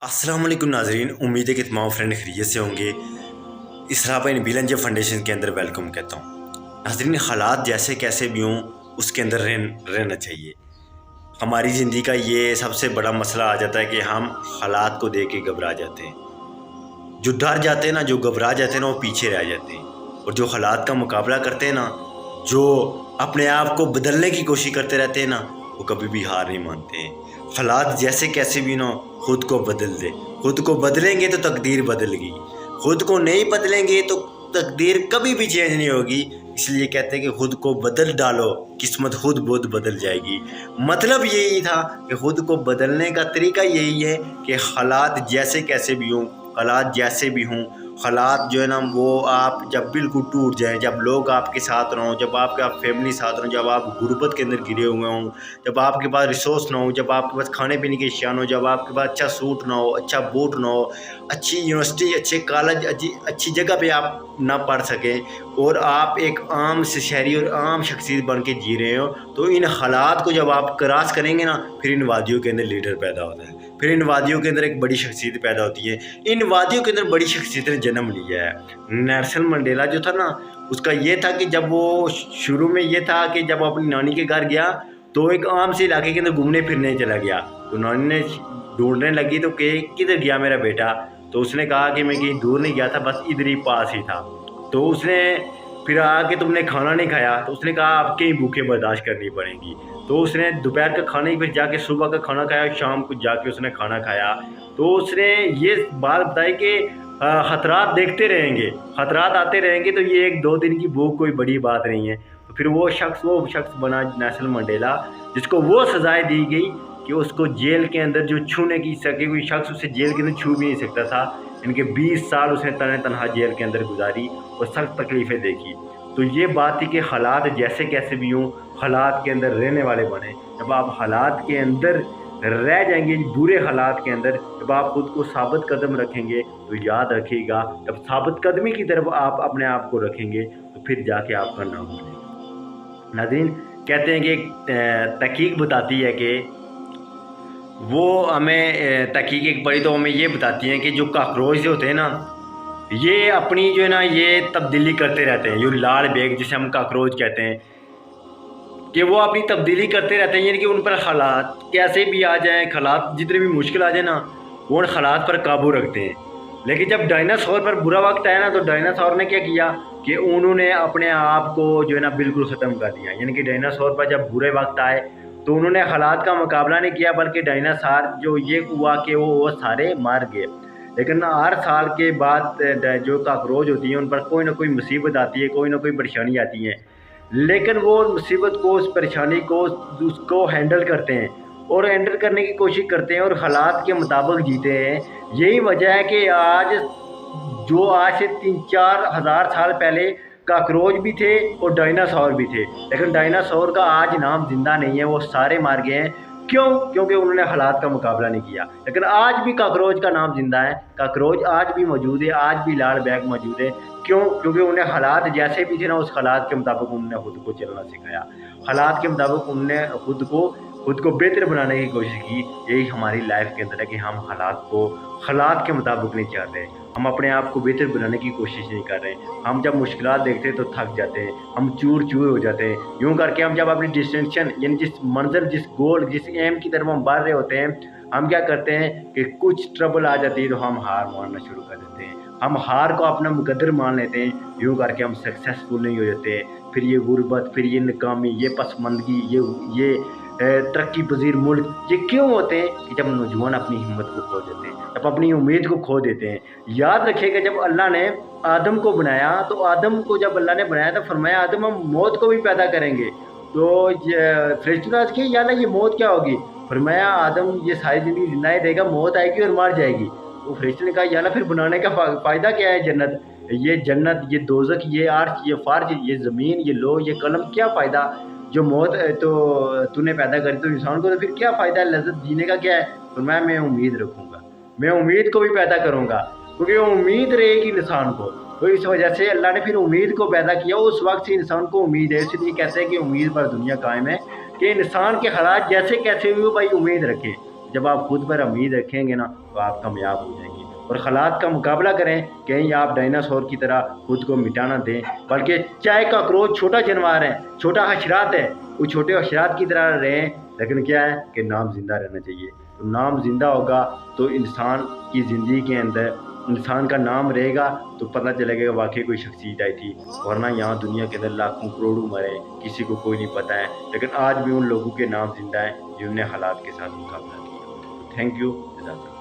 अस्सलाम वालेकुम नाजरीन, उम्मीद है कि तमाम फ्रेंड खैरियत से होंगे। इसराह भाई बिलंज फाउंडेशन के अंदर वेलकम कहता हूँ। नाजरीन, हालात जैसे कैसे भी हों उसके अंदर रहना चाहिए। हमारी ज़िंदगी का ये सबसे बड़ा मसला आ जाता है कि हम हालात को देख के घबरा जाते हैं। जो डर जाते हैं ना, जो घबरा जाते हैं ना, वो पीछे रह जाते हैं। और जो हालात का मुकाबला करते हैं ना, जो अपने आप को बदलने की कोशिश करते रहते हैं ना, वो कभी भी हार नहीं मानते हैं। हालात जैसे कैसे भी ना, खुद को बदल दे। खुद को बदलेंगे तो तकदीर बदलेगी, खुद को नहीं बदलेंगे तो तकदीर कभी भी चेंज नहीं होगी। इसलिए कहते हैं कि खुद को बदल डालो, किस्मत खुद बहुत बदल जाएगी। मतलब यही था कि खुद को बदलने का तरीका यही है कि हालात जैसे कैसे भी हों, हालात जैसे भी हों, हालात जो है ना वो आप जब बिल्कुल टूट जाएं, जब लोग आपके साथ ना हों, जब आपका फैमिली साथ ना हो, जब आप गुर्बत के अंदर गिरे हुए हों, जब आपके पास रिसोर्स ना हो, जब आपके पास खाने पीने की अशिया ना हो, जब आपके पास अच्छा सूट ना हो, अच्छा बूट ना हो, अच्छी यूनिवर्सिटी, अच्छे कॉलेज, अच्छी जगह पे आप ना पढ़ सकें और आप एक आम से शहरी और आम शख्सियत बन के जी रहे हो, तो इन हालात को जब आप क्रॉस करेंगे ना, फिर इन वादियों के अंदर लीडर पैदा होता है, फिर इन वादियों के अंदर एक बड़ी शख्सियत पैदा होती है। इन वादियों के अंदर बड़ी शख्सियत ने जन्म लिया है। नेल्सन मंडेला जो था ना, उसका ये था कि जब वो शुरू में ये था कि जब अपनी नानी के घर गया तो एक आम से इलाके के अंदर घूमने फिरने चला गया, तो नानी ने ढूंढने लगी तो कि किधर गया मेरा बेटा, तो उसने कहा कि मैं कहीं दूर नहीं गया था, बस इधर ही पास ही था। तो उसने फिर आके तुमने खाना नहीं खाया, तो उसने कहा आपके ही भूखे बर्दाश्त करनी पड़ेंगी। तो उसने दोपहर का खाना ही फिर जाके सुबह का खाना खाया, शाम को जाके उसने खाना खाया। तो उसने ये बात बताई कि खतरात देखते रहेंगे, खतरात आते रहेंगे, तो ये एक दो दिन की भूख कोई बड़ी बात नहीं है। तो फिर वो शख्स बना नेल्सन मंडेला, जिसको वो सजाएं दी गई कि उसको जेल के अंदर जो छूने की सके कोई शख्स उसे जेल के अंदर छू भी नहीं सकता था। इनके 20 साल उसने तनहा जेल के अंदर गुजारी और सख्त तकलीफ़ें देखी। तो ये बात थी कि हालात जैसे कैसे भी हों, हालात के अंदर रहने वाले बने। जब आप हालात के अंदर रह जाएंगे, बुरे हालात के अंदर, जब आप खुद को साबित कदम रखेंगे, तो याद रखिएगा जब साबित कदमी की तरफ आप अपने आप को रखेंगे तो फिर जाके आपका नाम बनेगा। नाज़रीन, कहते हैं कि एक तहकीक बताती है कि वो हमें तहकीक एक पढ़ी तो हमें ये बताती हैं कि जो काकरोच जो होते हैं ना, ये अपनी जो है ना ये तब्दीली करते रहते हैं। ये लाल बेग जिसे हम काकरोच कहते हैं, कि वो अपनी तब्दीली करते रहते हैं, यानी कि उन पर हालात कैसे भी आ जाएं, हालात जितने भी मुश्किल आ जाए ना, वो उन हालात पर काबू रखते हैं। लेकिन जब डायनासोर पर बुरा वक्त आया ना, तो डायनासोर ने क्या किया कि उन्होंने अपने आप को जो है ना बिल्कुल ख़त्म कर दिया। यानी कि डायनासोर पर जब बुरे वक्त आए तो उन्होंने हालात का मुकाबला नहीं किया, बल्कि डायनासोर जो ये हुआ कि वो सारे मार गए। लेकिन हर साल के बाद जो काकरोच होती है उन पर कोई ना कोई मुसीबत आती है, कोई ना कोई परेशानी आती है, लेकिन वो मुसीबत को, उस परेशानी को, उसको हैंडल करते हैं और हैंडल करने की कोशिश करते हैं और हालात के मुताबिक जीते हैं। यही वजह है कि आज से 3-4 हज़ार साल पहले काकरोच भी थे और डायनासोर भी थे, लेकिन डायनासोर का आज नाम जिंदा नहीं है, वो सारे मार गए हैं। क्यों? क्योंकि उन्होंने हालात का मुकाबला नहीं किया। लेकिन आज भी काकरोच का नाम जिंदा है, काकरोच आज भी मौजूद है, आज भी लाल बैग मौजूद है। क्यों? क्योंकि उन्हें हालात जैसे भी थे ना, उस हालात के मुताबिक उन्होंने खुद को चलना सिखाया, हालात के मुताबिक उन्होंने खुद को बेहतर बनाने की कोशिश की। यही हमारी लाइफ के अंदर है कि हम हालात के मुताबिक नहीं चाहते, हम अपने आप को बेहतर बनाने की कोशिश नहीं कर रहे। हम जब मुश्किलात देखते हैं तो थक जाते हैं, हम चूर हो जाते हैं। यूँ करके हम जब अपनी डिस्टेंशन यानी जिस मंजिल, जिस गोल, जिस एम की तरफ हम बढ़ रहे होते हैं, हम क्या करते हैं कि कुछ ट्रबल आ जाती है तो हम हार मानना शुरू कर देते हैं, हम हार को अपना मुकद्दर मान लेते हैं। यूँ करके हम सक्सेसफुल नहीं हो जाते हैं। फिर ये गुर्बत, फिर ये नाकामी, ये पसमंदगी, ये तरक्की पजीर मुल्क, ये क्यों होते हैं कि जब नौजवान अपनी हिम्मत को खो देते हैं, जब अपनी उम्मीद को खो देते हैं। याद रखिएगा, जब अल्लाह ने आदम को बनाया तो आदम को जब अल्लाह ने बनाया तो फरमाया आदम हम मौत को भी पैदा करेंगे। तो फरिश्तों ने अर्ज़ किया या अल्लाह ये मौत क्या होगी? फरमाया आदम ये सारी ज़िंदगी जिंदा ही रहेगा, मौत आएगी और मर जाएगी। तो फरिश्तों ने कहा या अल्लाह फिर बनाने का फ़ायदा क्या है? जन्नत, ये दोज़ख, ये आर्श, ये फ़र्श, ये ज़मीन, ये लोह, ये कलम, क्या फ़ायदा? जो मौत तो तूने पैदा करी तो इंसान को तो फिर क्या फ़ायदा है? लज़्ज़त जीने का क्या है? तो मैं उम्मीद रखूँगा, मैं उम्मीद को भी पैदा करूँगा, क्योंकि उम्मीद रहेगी इंसान को। तो इस वजह से अल्लाह ने फिर उम्मीद को पैदा किया। उस वक्त से इंसान को उम्मीद है, इसलिए कहते हैं कि उम्मीद पर दुनिया कायम है, कि इंसान के हालात जैसे कैसे भी हो भाई उम्मीद रखें। جب آپ خود پر امید رکھیں گے نا تو آپ کامیاب ہو جائیں گے، اور حالات کا مقابلہ کریں، کہیں آپ ڈائناسور کی طرح خود کو مٹانا دیں، بلکہ چاہے کاکروچ چھوٹا جانور ہے، چھوٹا حشرات ہے، وہ چھوٹے حشرات کی طرح رہیں، لیکن کیا ہے کہ نام زندہ رہنا چاہیے۔ تو نام زندہ ہوگا تو انسان کی زندگی کے اندر انسان کا نام رہے گا، تو پتہ چلے گا کہ واقعی کوئی شخصیت آئی تھی، ورنہ یہاں دنیا کے اندر لاکھوں کروڑوں مرے، کسی کو کوئی نہیں پتہ ہے، لیکن آج بھی ان لوگوں کے نام زندہ ہیں جنہوں نے حالات کے ساتھ مقابلہ کیا۔ تھینک یو، جزاک اللہ۔